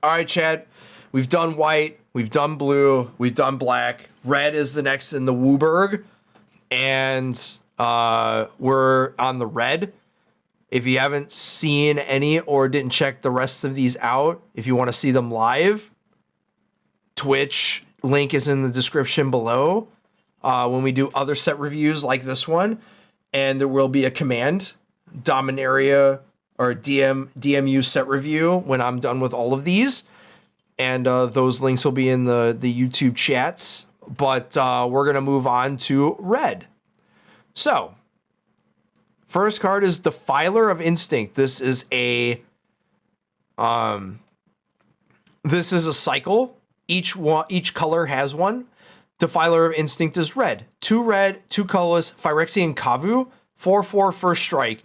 All right, Chad. We've done white. We've done blue. We've done black. Red is the next in the Wooburg. And we're on the red. If you haven't seen any or didn't check the rest of these out, if you want to see them live, Twitch link is in the description below. When we do other set reviews like this one, and there will be a command, Dominaria or DMU set review when I'm done with all of these. And those links will be in the YouTube chats. But we're going to move on to red. So, first card is Defiler of Instinct. This is a cycle. Each color has one. Defiler of Instinct is red. 2 red, 2 colorless, Phyrexian Kavu, 4/4 first strike.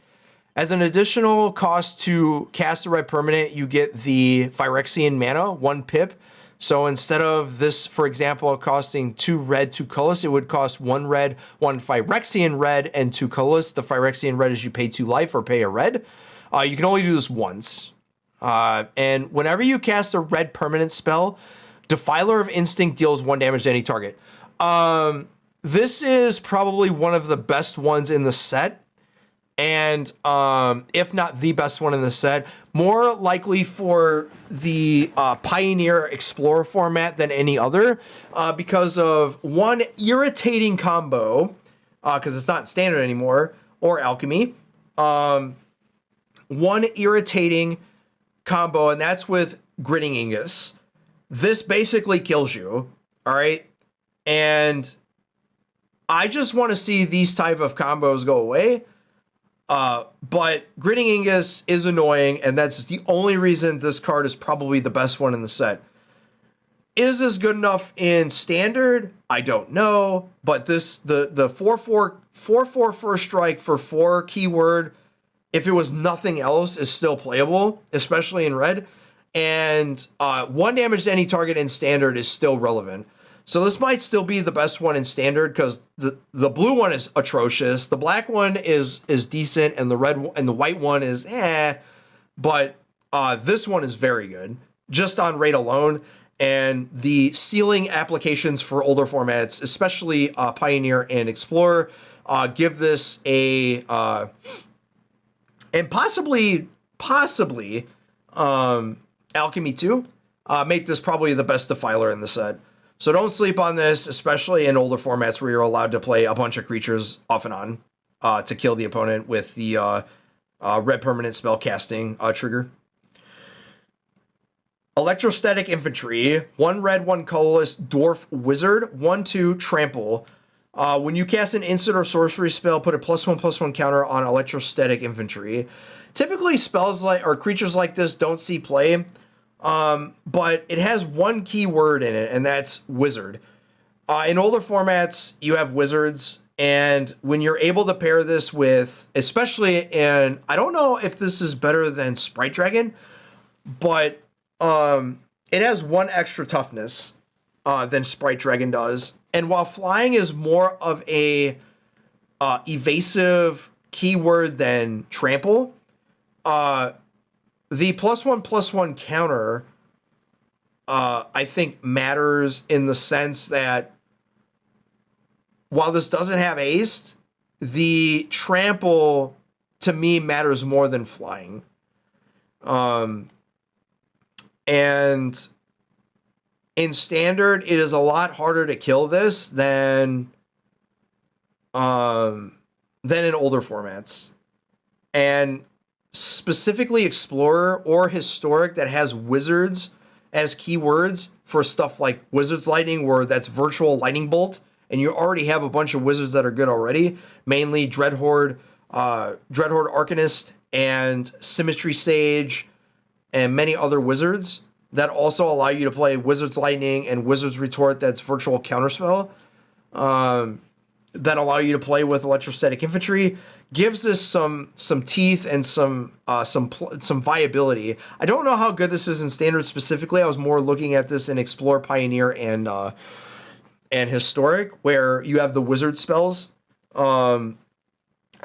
As an additional cost to cast a red permanent, you get the Phyrexian mana, 1 pip. So instead of this, for example, costing 2 red, 2 colorless, it would cost 1 red, 1 Phyrexian red, and 2 colorless. The Phyrexian red is you pay 2 life or pay a red. You can only do this once. And whenever you cast a red permanent spell, Defiler of Instinct deals 1 damage to any target. This is probably one of the best ones in the set. And if not the best one in the set, more likely for the Pioneer Explorer format than any other because of one irritating combo, because it's not standard anymore, or alchemy. One irritating combo, and that's with Grinning Ingus. This basically kills you, all right? And I just want to see these type of combos go away. But Grinning Ingus is annoying, and that's the only reason this card is probably the best one in the set. Is this good enough in standard? I don't know, but the 4/4 first strike for 4 keyword, if it was nothing else, is still playable, especially in red. And 1 damage to any target in standard is still relevant. So this might still be the best one in standard because the blue one is atrocious. The black one is decent, and the red and the white one is but this one is very good just on rate alone. And the ceiling applications for older formats, especially Pioneer and Explorer, give this a and possibly Alchemy too, make this probably the best Defiler in the set. So don't sleep on this, especially in older formats where you're allowed to play a bunch of creatures off and on to kill the opponent with the red permanent spell casting trigger. Electrostatic Infantry, 1 red, 1 colorless, Dwarf Wizard, 1/2 trample. When you cast an instant or sorcery spell, put a +1/+1 counter on Electrostatic Infantry. Typically, spells like or creatures like this don't see play. But it has 1 key word in it, and that's wizard. In older formats, you have wizards, and when you're able to pair this with, especially in, I don't know if this is better than Sprite Dragon, but it has 1 extra toughness than Sprite Dragon does. And while flying is more of a evasive keyword than trample, the +1/+1 counter, I think, matters in the sense that while this doesn't have haste, the trample to me matters more than flying. And in standard, it is a lot harder to kill this than in older formats. And specifically Explorer or Historic that has wizards as keywords for stuff like Wizard's Lightning, where that's virtual lightning bolt, and you already have a bunch of wizards that are good already, mainly Dreadhorde Arcanist, and Symmetry Sage, and many other wizards that also allow you to play Wizard's Lightning and Wizard's Retort that's virtual counterspell, that allow you to play with Electrostatic Infantry, gives this some teeth and some viability. I don't know how good this is in standard specifically. I was more looking at this in Explore, Pioneer, and Historic, where you have the wizard spells, and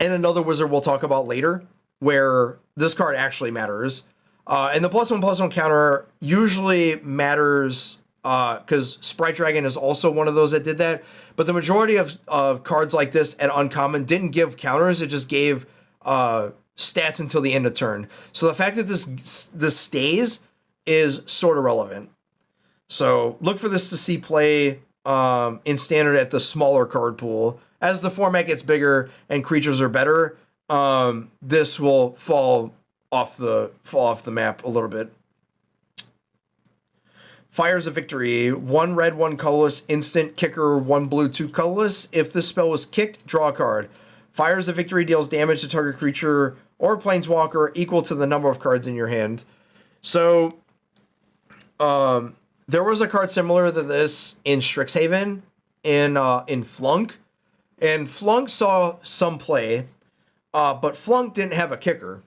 another wizard we'll talk about later, where this card actually matters. And the +1/+1 counter usually matters because Sprite Dragon is also one of those that did that. But the majority of cards like this at uncommon didn't give counters. It just gave stats until the end of turn. So the fact that this stays is sort of relevant. So look for this to see play in standard at the smaller card pool. As the format gets bigger and creatures are better, this will fall off the map a little bit. Fires of Victory. 1 red, 1 colorless, instant, kicker, 1 blue, 2 colorless. If this spell was kicked, draw a card. Fires of Victory deals damage to target creature or planeswalker equal to the number of cards in your hand. So, there was a card similar to this in Strixhaven in Flunk. And Flunk saw some play, but Flunk didn't have a kicker.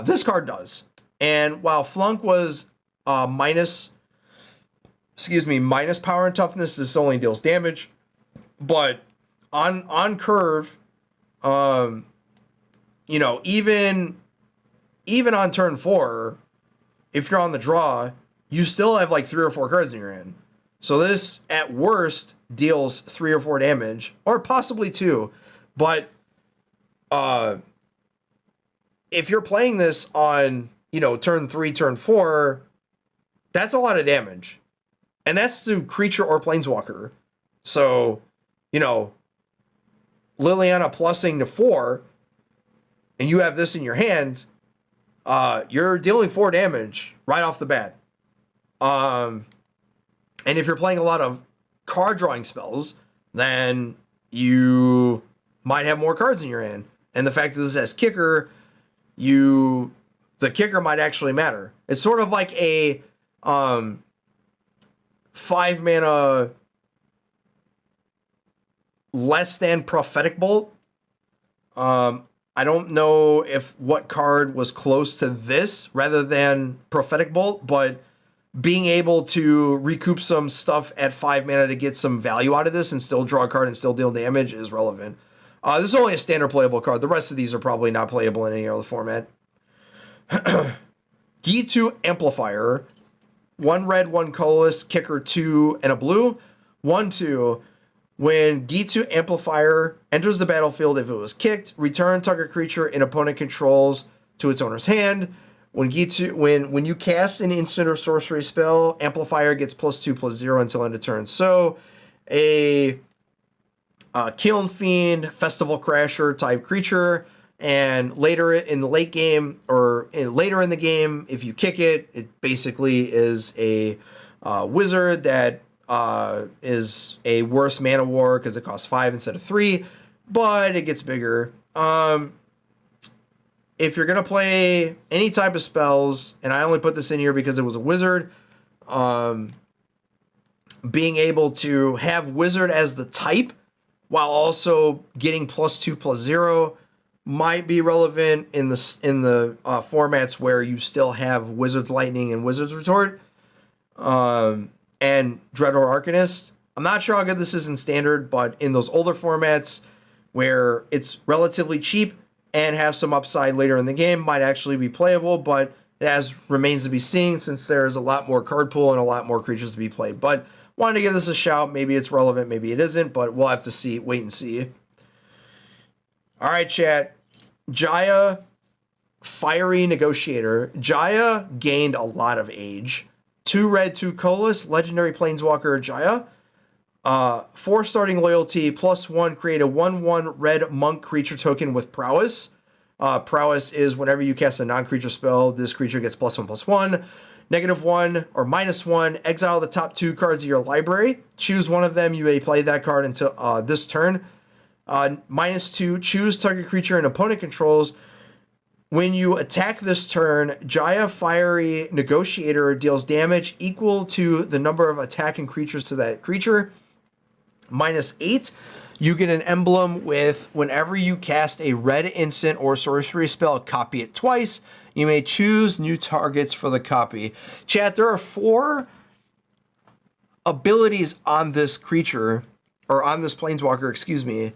This card does. And while Flunk was minus power and toughness, this only deals damage. But on curve, even on turn 4, if you're on the draw, you still have like 3 or 4 cards in your hand. So this, at worst, deals 3 or 4 damage, or possibly 2. But if you're playing this on, turn 3, turn 4, that's a lot of damage. And that's to creature or planeswalker. So, Liliana plussing to 4, and you have this in your hand, you're dealing 4 damage right off the bat. And if you're playing a lot of card drawing spells, then you might have more cards in your hand. And the fact that this has kicker, the kicker might actually matter. It's sort of like a 5 mana less than prophetic bolt. I don't know what card was close to this rather than prophetic bolt, but being able to recoup some stuff at 5 mana to get some value out of this and still draw a card and still deal damage is relevant. This is only a standard playable card. The rest of these are probably not playable in any other format. Gitu Amplifier. 1 red, 1 colorless, kicker 2, and a blue. 1/2. When Gitu Amplifier enters the battlefield, if it was kicked, return target creature an opponent controls to its owner's hand. When you cast an instant or sorcery spell, Amplifier gets +2/+0 until end of turn. So a Kiln Fiend, Festival Crasher type creature, and later in the late game or later in the game, if you kick it, it basically is a wizard that is a worse mana war because it costs 5 instead of 3, but it gets bigger. If you're going to play any type of spells, and I only put this in here because it was a wizard, being able to have wizard as the type while also getting +2/+0 might be relevant in the formats where you still have Wizard's Lightning and Wizard's Retort, and Dreadhorde Arcanist. I'm not sure how good this is in Standard, but in those older formats where it's relatively cheap and have some upside later in the game, might actually be playable, but it remains to be seen since there's a lot more card pool and a lot more creatures to be played. But wanted to give this a shout. Maybe it's relevant, maybe it isn't, but we'll have to wait and see. All right, chat. Jaya, Fiery Negotiator. Jaya gained a lot of age. 2 red, 2 colorless, legendary planeswalker Jaya. 4 starting loyalty, +1, create a 1/1 red monk creature token with prowess. Prowess is whenever you cast a non-creature spell, this creature gets +1/+1. -1 or -1, exile the top 2 cards of your library. Choose one of them, you may play that card until this turn. -2, choose target creature an opponent controls. When you attack this turn, Jaya Fiery Negotiator deals damage equal to the number of attacking creatures to that creature. -8, you get an emblem with whenever you cast a red instant or sorcery spell, copy it twice. You may choose new targets for the copy. Chat, there are 4 abilities on this creature, or on this planeswalker, excuse me,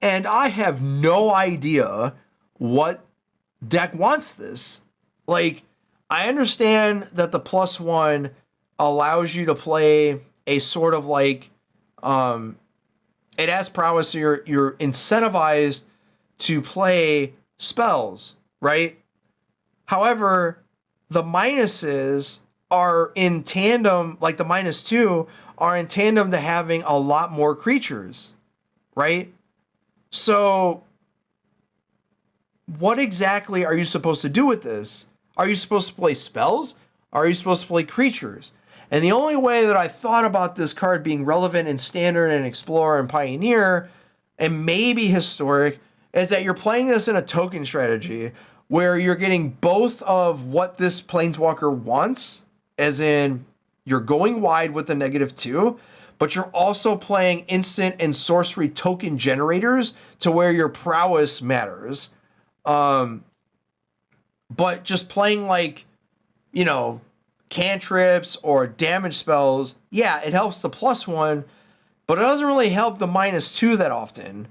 and I have no idea what deck wants this. Like, I understand that the +1 allows you to play a sort of like, it has prowess, so you're incentivized to play spells, right? However, the minuses are in tandem, like the -2 are in tandem to having a lot more creatures, right? So what exactly are you supposed to do with this? Are you supposed to play spells? Are you supposed to play creatures? And the only way that I thought about this card being relevant in Standard and Explorer and Pioneer, and maybe Historic, is that you're playing this in a token strategy where you're getting both of what this Planeswalker wants, as in you're going wide with the -2, but you're also playing instant and sorcery token generators to where your prowess matters. But just playing like, you know, cantrips or damage spells, yeah, it helps the +1, but it doesn't really help the -2 that often.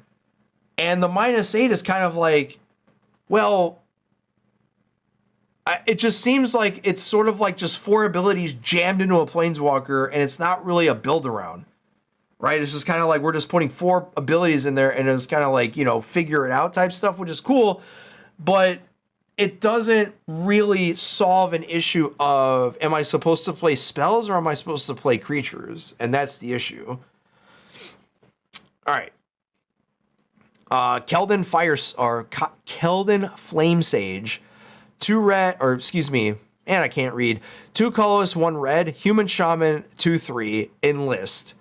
And the -8 is kind of like, well, it just seems like it's sort of like just 4 abilities jammed into a Planeswalker, and it's not really a build around, right? It's just kind of like we're just putting 4 abilities in there, and it's kind of like, you know, figure it out type stuff, which is cool, but it doesn't really solve an issue of, am I supposed to play spells or am I supposed to play creatures? And that's the issue. All right. Kelden Kelden Flame Sage, 2 red, or excuse me, and I can't read. 2 colorless, 1 red, human shaman, 2/3, enlist.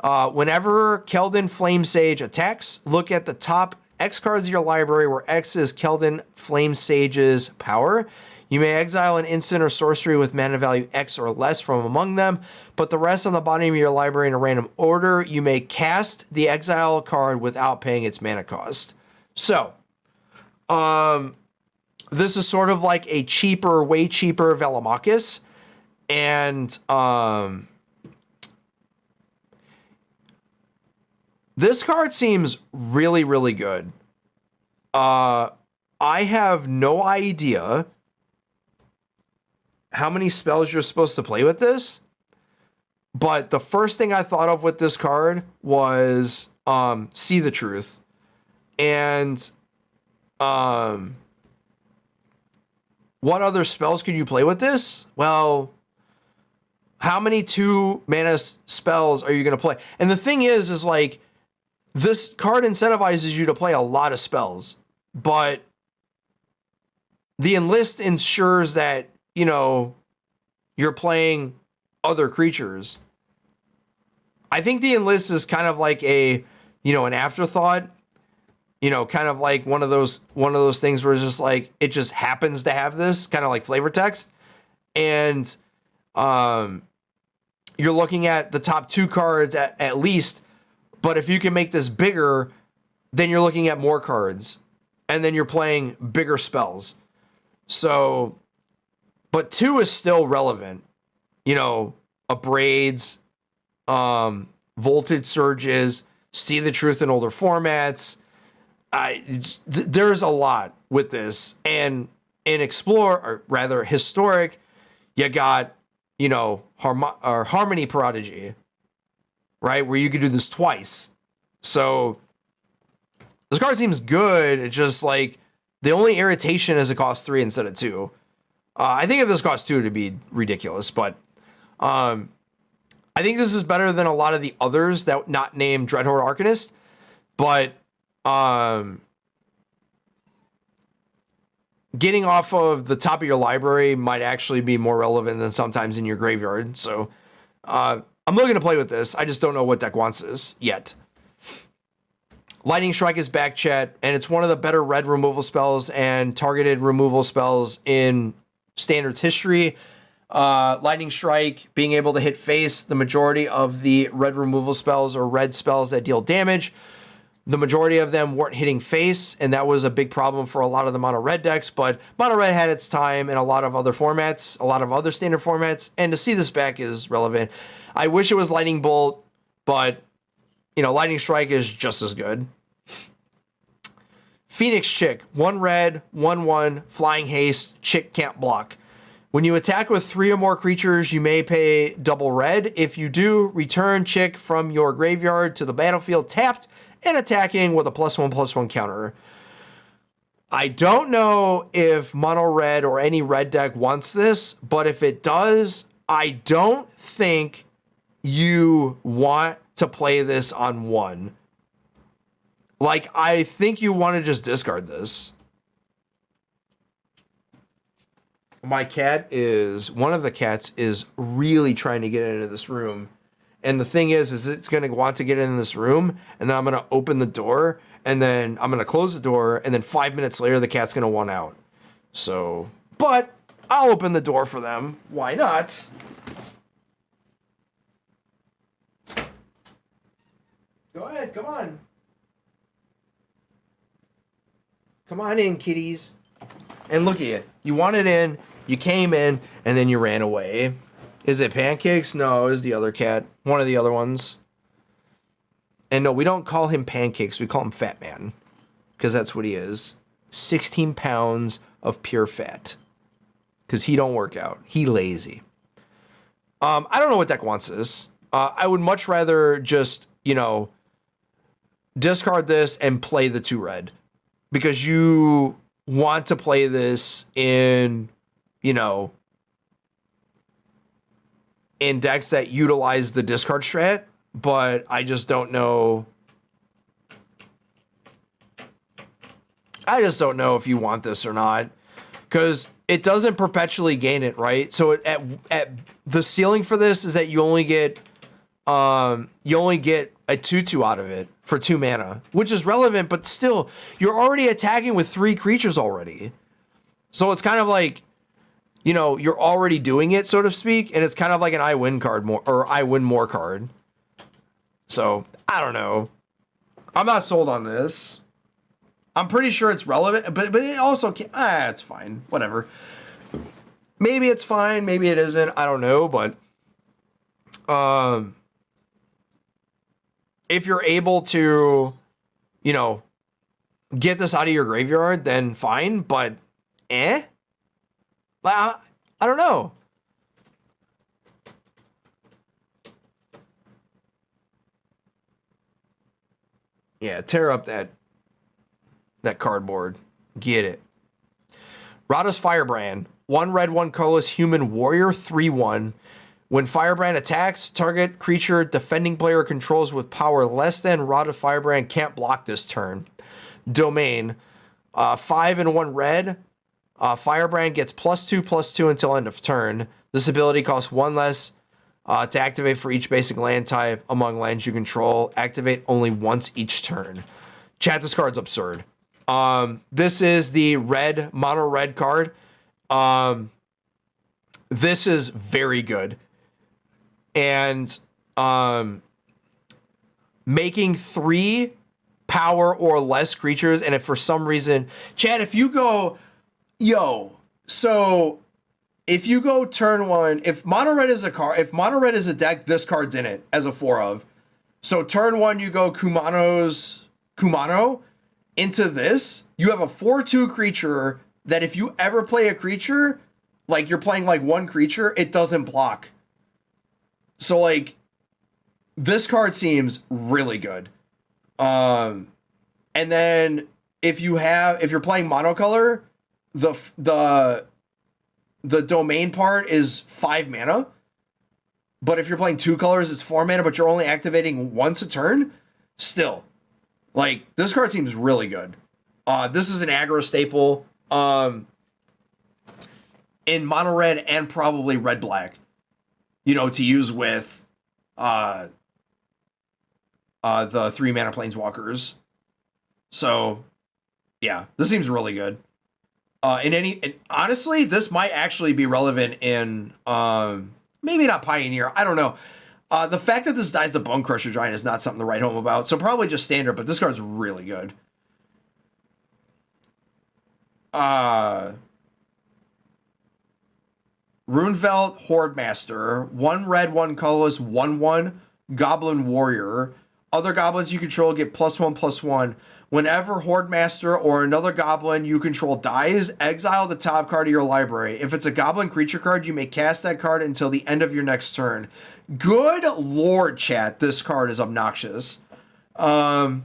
Whenever Kelden Flame Sage attacks, look at the top X cards of your library where X is Kelden Flame Sage's power. You may exile an instant or sorcery with mana value X or less from among them, but the rest on the bottom of your library in a random order. You may cast the exile card without paying its mana cost. So, this is sort of like a cheaper, way cheaper Velomachus, and this card seems really, really good. I have no idea how many spells you're supposed to play with this, but the first thing I thought of with this card was See the Truth. And what other spells could you play with this? Well, how many 2 mana spells are you going to play? And the thing is like, this card incentivizes you to play a lot of spells, but the enlist ensures that, you know, you're playing other creatures. I think the enlist is kind of like a, you know, an afterthought, you know, kind of like one of those things where it's just like, it just happens to have this, kind of like flavor text. And you're looking at the top 2 cards at least. But if you can make this bigger, then you're looking at more cards. And then you're playing bigger spells. So, but 2 is still relevant. You know, Abrades, Voltage Surges, See the Truth in older formats. There's a lot with this. And in Explore, or rather Historic, you got, you know, Harmony Prodigy, right? Where you could do this twice. So this card seems good. It's just like the only irritation is it costs 3 instead of 2. I think if this costs 2, it'd be ridiculous. But I think this is better than a lot of the others that not named Dreadhorde Arcanist. But getting off of the top of your library might actually be more relevant than sometimes in your graveyard. So I'm looking to play with this. I just don't know what deck wants this yet. Lightning Strike is back, chat, and it's one of the better red removal spells and targeted removal spells in Standard's history. Lightning Strike being able to hit face. The majority of the red removal spells or red spells that deal damage, the majority of them weren't hitting face, and that was a big problem for a lot of the mono red decks. But mono red had its time in a lot of other formats, a lot of other standard formats, and to see this back is relevant. I wish it was Lightning Bolt, but you know, Lightning Strike is just as good. Phoenix Chick, 1 red, 1/1, flying haste, chick can't block. When you attack with 3 or more creatures, you may pay double red. If you do, return Chick from your graveyard to the battlefield tapped and attacking with a +1/+1 counter. I don't know if mono red or any red deck wants this, but if it does, I don't think you want to play this on 1. Like, I think you want to just discard this. My cat is, one of the cats is really trying to get into this room. And the thing is it's going to want to get in this room, and then I'm going to open the door, and then I'm going to close the door, and then 5 minutes later, the cat's going to want out. So, but I'll open the door for them. Why not? Go ahead, come on. Come on in, kitties. And look at you. You wanted in, you came in, and then you ran away. Is it Pancakes? No, it was the other cat. One of the other ones. And no, we don't call him Pancakes. We call him Fat Man. Because that's what he is. 16 pounds of pure fat. Because he don't work out. He lazy. I don't know what deck wants this. I would much rather just, discard this and play the 2 red. Because you want to play this in, in decks that utilize the discard strat, but I just don't know. I just don't know if you want this or not, because it doesn't perpetually gain it, right? So at the ceiling for this is that you only get a 2/2 out of it for 2 mana, which is relevant, but still, you're already attacking with 3 creatures already. So it's kind of like, you're already doing it, so to speak, and it's kind of like an I win card more, or I win more card. So, I don't know. I'm not sold on this. I'm pretty sure it's relevant, but it also can, it's fine. Whatever. Maybe it's fine, maybe it isn't. I don't know, but if you're able to, get this out of your graveyard, then fine, but I don't know. Yeah, tear up that cardboard. Get it. Raddus Firebrand. 1 red, 1 colorless human warrior, 3/1. When Firebrand attacks, target creature defending player controls with power less than Raddus Firebrand can't block this turn. Domain. 5 and 1 red. Firebrand gets +2/+2 until end of turn. This ability costs 1 less to activate for each basic land type among lands you control. Activate only once each turn. Chat, this card's absurd. This is the red, mono red card. This is very good. And making 3 power or less creatures, and if for some reason, Chad, if you go, so if you go turn 1, if mono red is a card, if mono red is a deck, this card's in it as a 4 of. So turn 1, you go Kumano into this, you have a 4/2 creature that if you ever play a creature, like you're playing like 1 creature, it doesn't block. So like this card seems really good. And then if you're playing monocolor, the domain part is 5 mana. But if you're playing 2 colors, it's 4 mana, but you're only activating once a turn. Still, like, this card seems really good. This is an aggro staple in mono red and probably red black, to use with the 3 mana planeswalkers. So yeah, this seems really good. And honestly, this might actually be relevant in maybe not Pioneer. I don't know. The fact that this dies to Bone Crusher Giant is not something to write home about, so probably just standard, but this card's really good. Runevelt Hordemaster, 1 red, 1 colorless, 1/1 Goblin Warrior. Other goblins you control get +1/+1. Whenever hordemaster or another goblin you control dies, exile the top card of your library. If it's a goblin creature card, you may cast that card until the end of your next turn. Good lord, chat, this card is obnoxious. There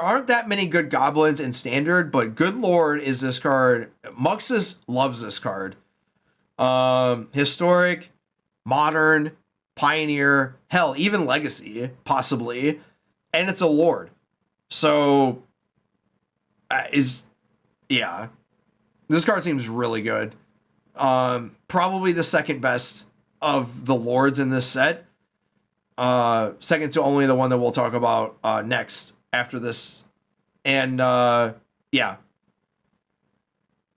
aren't that many good goblins in standard, but good lord is this card. Muxus loves this card. Historic, modern, pioneer, hell, even legacy, possibly. And it's a lord. So, this card seems really good. Probably the second best of the lords in this set. Second to only the one that we'll talk about next after this. And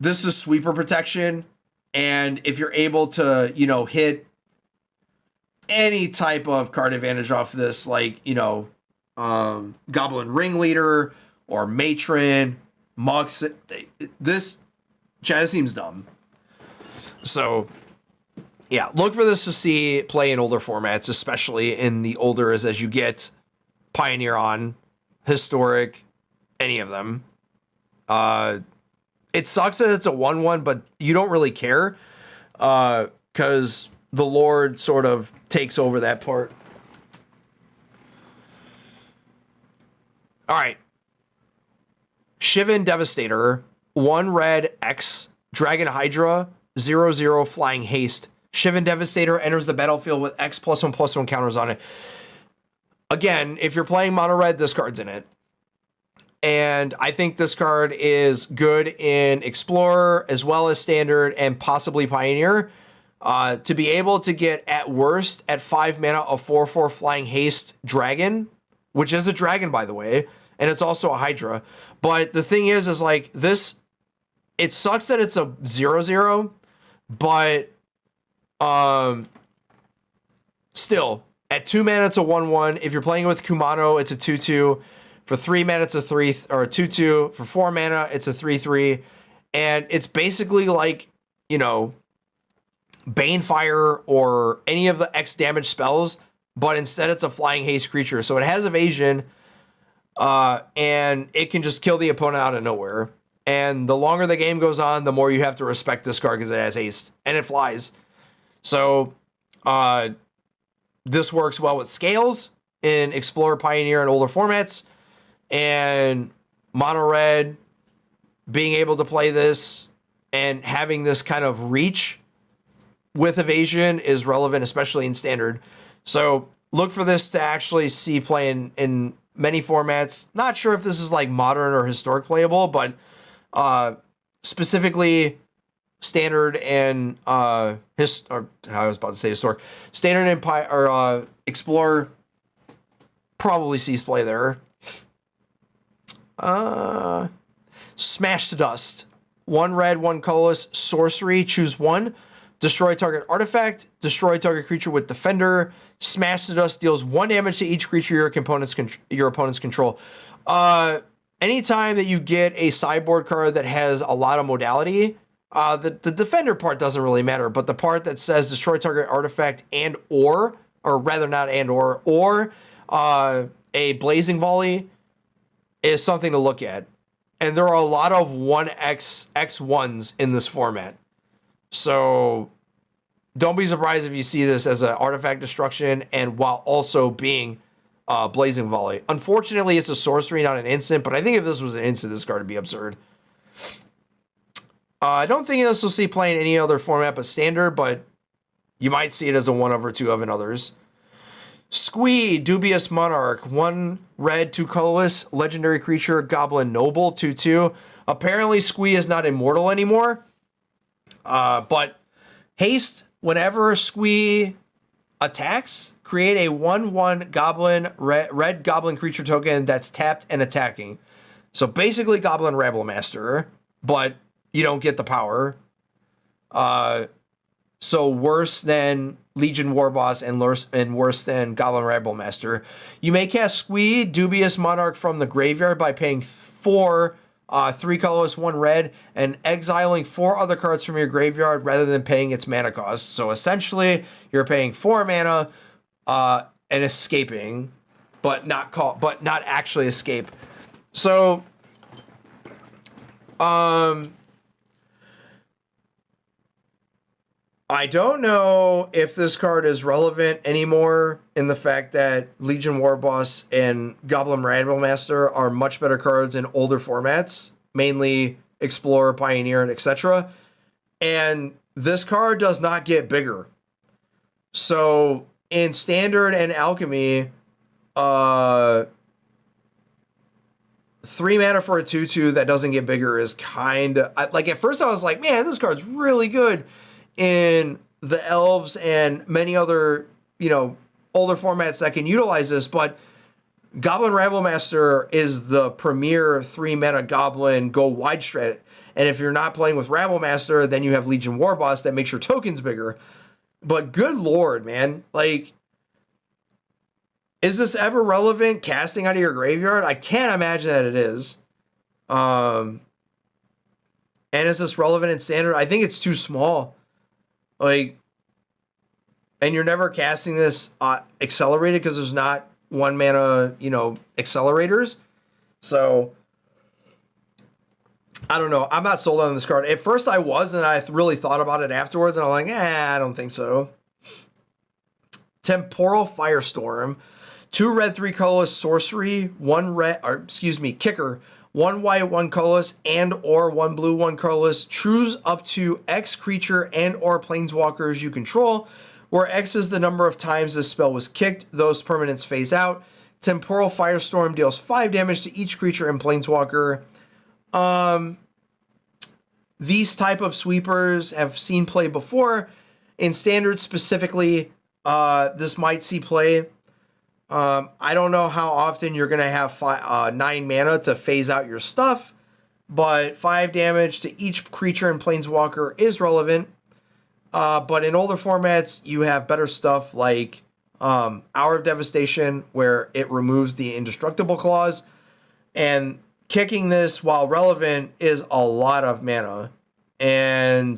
this is sweeper protection. And if you're able to, hit any type of card advantage off this, like, Goblin Ringleader or Matron, Mux, this Chaz seems dumb. So, look for this to see play in older formats, especially in the older as you get Pioneer on, Historic, any of them. It sucks that it's a 1/1, but you don't really care because the Lord sort of takes over that part. All right. Shivan Devastator, 1 red X, Dragon Hydra, 0/0 flying haste. Shivan Devastator enters the battlefield with X +1/+1 counters on it. Again, if you're playing mono red, this card's in it. And I think this card is good in Explorer as well as Standard and possibly Pioneer. To be able to get at worst at 5 mana a 4/4 flying haste dragon, which is a dragon, by the way, and it's also a Hydra. But the thing is like this, it sucks that it's a 0/0, but still, at 2 mana, it's a 1/1. If you're playing with Kumano, it's a 2/2. For 3 mana, it's a 3 or a 2/2. For 4 mana, it's a 3/3. And it's basically like, Banefire or any of the X damage spells, but instead it's a flying haste creature. So it has evasion, and it can just kill the opponent out of nowhere. And the longer the game goes on, the more you have to respect this card because it has haste and it flies. So this works well with scales in Explorer, Pioneer, and older formats. And mono red, being able to play this and having this kind of reach with evasion is relevant, especially in Standard. So look for this to actually see play in many formats. Not sure if this is like modern or historic playable, but specifically Standard and historic. Standard and Explorer probably sees play there. Smash to Dust. 1 red, 1 colorless, sorcery, choose 1. Destroy target artifact, destroy target creature with Defender. Smash to Dust deals 1 damage to each creature your opponent's control. Anytime that you get a sideboard card that has a lot of modality, the Defender part doesn't really matter, but the part that says destroy target artifact or a Blazing Volley is something to look at. And there are a lot of 1x X1s in this format. So don't be surprised if you see this as an artifact destruction and while also being Blazing Volley. Unfortunately, it's a sorcery, not an instant, but I think if this was an instant, this card would be absurd. I don't think this will see play in any other format but Standard, but you might see it as a 1 over 2 of in others. Squee, Dubious Monarch, 1 red, 2 colorless, legendary creature, Goblin Noble, 2/2. Apparently, Squee is not immortal anymore. But haste, whenever Squee attacks, create a 1/1 goblin, red goblin creature token that's tapped and attacking. So basically Goblin Rabblemaster, but you don't get the power. So worse than Legion Warboss and worse than Goblin Rabblemaster. You may cast Squee, Dubious Monarch from the graveyard by paying 4 3 colorless, 1 red, and exiling 4 other cards from your graveyard rather than paying its mana cost. So essentially, you're paying 4 mana, and escaping, but not actually escape. So, I don't know if this card is relevant anymore in the fact that Legion War Boss and Goblin Raddmaster are much better cards in older formats, mainly Explorer, Pioneer, and etc. And this card does not get bigger. So in Standard and Alchemy, 3 mana for a 2/2 that doesn't get bigger is kind of like, at first I was like, man, this card's really good in the Elves and many other, older formats that can utilize this, but Goblin Raddmaster is the premier 3 mana goblin go wide strat. And if you're not playing with Raddmaster, then you have Legion War Boss that makes your tokens bigger. But good lord, man, like, is this ever relevant casting out of your graveyard? I can't imagine that it is. And is this relevant in Standard? I think it's too small. Like, and you're never casting this accelerated because there's not 1 mana, accelerators. So, I don't know. I'm not sold on this card. At first I was, and I really thought about it afterwards, and I'm like, I don't think so. Temporal Firestorm. 2 red, 3 colorless sorcery, kicker. 1 white, 1 colorless, and or 1 blue, 1 colorless. Choose up to X creature and or planeswalkers you control, where X is the number of times this spell was kicked. Those permanents phase out. Temporal Firestorm deals 5 damage to each creature and planeswalker. These type of sweepers have seen play before. In Standard specifically, this might see play. I don't know how often you're going to have 9 mana to phase out your stuff, but 5 damage to each creature and planeswalker is relevant. But in older formats, you have better stuff like Hour of Devastation, where it removes the indestructible clause. And kicking this, while relevant, is a lot of mana. And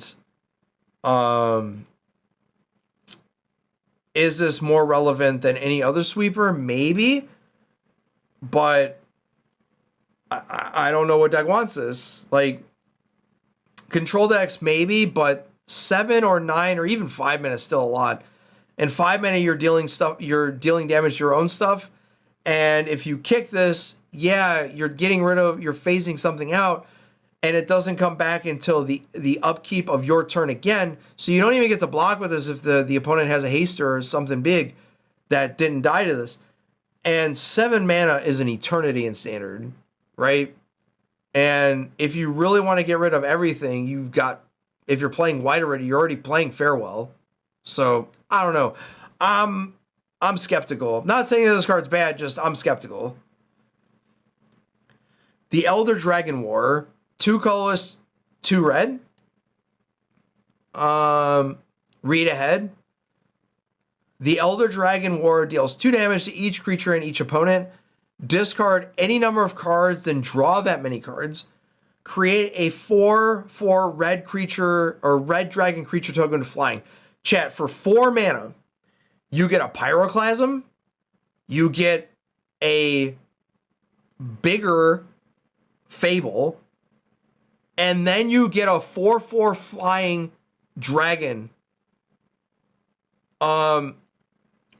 is this more relevant than any other sweeper? Maybe. But I don't know what deck wants this. Like, control decks maybe, but 7 or 9 or even 5 mana is still a lot. And 5 mana you're dealing damage to your own stuff. And if you kick this, you're phasing something out, and it doesn't come back until the upkeep of your turn again. So you don't even get to block with this if the opponent has a haster or something big that didn't die to this. And 7 mana is an eternity in Standard, right? And if you really want to get rid of everything, if you're playing white already, you're already playing Farewell. So I don't know. I'm skeptical. Not saying that this card's bad, just I'm skeptical. The Elder Dragon War, 2 colorless, 2 red. Read ahead. The Elder Dragon War deals 2 damage to each creature and each opponent. Discard any number of cards, then draw that many cards. Create a 4/4 red creature or red dragon creature token to flying. Chat, for 4 mana, you get a Pyroclasm. You get a bigger Fable. And then you get a 4/4 flying dragon.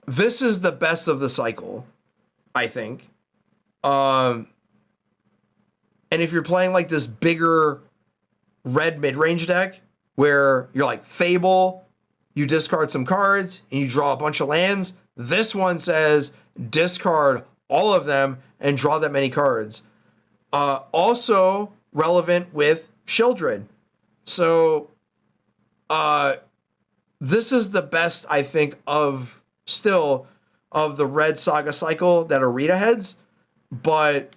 This is the best of the cycle, I think. And if you're playing like this bigger red mid-range deck where you're like Fable, you discard some cards and you draw a bunch of lands, this one says discard all of them and draw that many cards. Also relevant with Sheoldred. So this is the best, I think, of the red saga cycle that are read aheads, but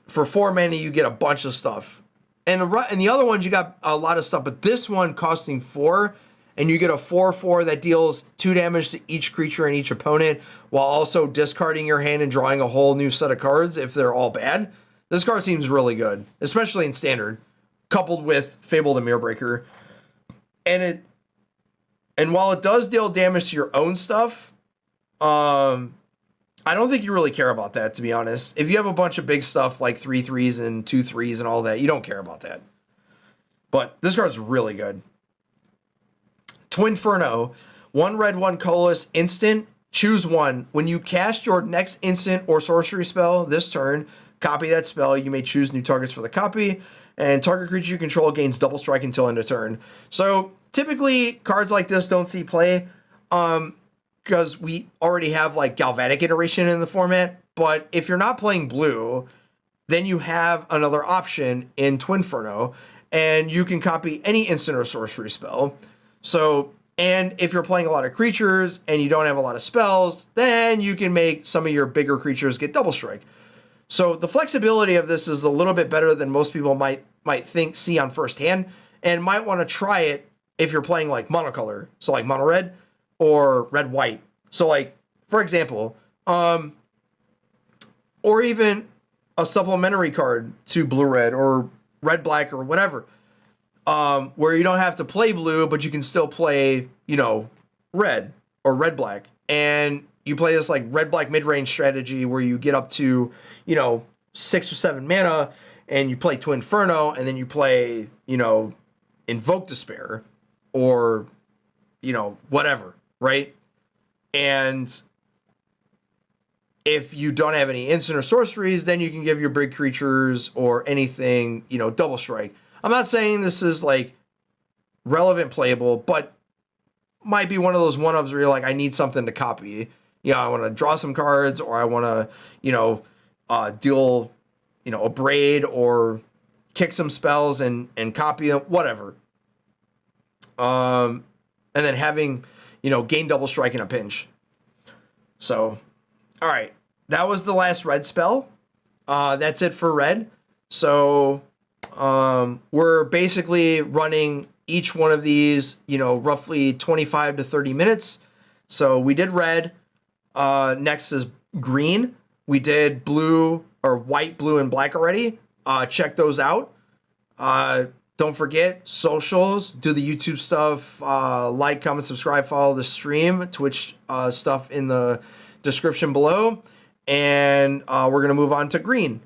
for 4 mana you get a bunch of stuff. And the other ones you got a lot of stuff, but this one costing 4, and you get a 4/4 that deals 2 damage to each creature and each opponent, while also discarding your hand and drawing a whole new set of cards if they're all bad. This card seems really good, especially in Standard, coupled with Fable the Mirrorbreaker. And while it does deal damage to your own stuff, I don't think you really care about that, to be honest. If you have a bunch of big stuff like 3 3s and 2 3s and all that, you don't care about that. But this card's really good. Twinferno. 1 red, 1 colorless, instant. Choose one. When you cast your next instant or sorcery spell this turn, copy that spell. You may choose new targets for the copy. And target creature you control gains double strike until end of turn. So typically, cards like this don't see play. Because we already have like Galvanic Iteration in the format. But if you're not playing blue, then you have another option in Twinferno, and you can copy any instant or sorcery spell. So, and if you're playing a lot of creatures and you don't have a lot of spells, then you can make some of your bigger creatures get double strike. So the flexibility of this is a little bit better than most people might see on first hand, and might want to try it if you're playing like monocolor, so like mono red or red white. So like, for example, or even a supplementary card to blue red or red black or whatever, where you don't have to play blue, but you can still play, you know, red or red black, and you play this like red black mid range strategy where you get up to, you know, 6 or 7 mana, and you play Twinferno, and then you play, you know, Invoke Despair or, you know, whatever, right? And if you don't have any instant or sorceries, then you can give your big creatures or anything, you know, double strike. I'm not saying this is like relevant playable, but might be one of those one-ups where you're like, I need something to copy. You know, I want to draw some cards, or I want to, you know, deal, you know, a braid or kick some spells and copy them, whatever. And then having, you know, gain double strike in a pinch. So, all right, that was the last red spell. That's it for red. So, we're basically running each one of these, you know, roughly 25 to 30 minutes. So we did red. Next is green. We did blue or white, blue, and black already. Check those out. Don't forget socials, do the YouTube stuff, like, comment, subscribe, follow the stream, Twitch stuff in the description below. And we're going to move on to green.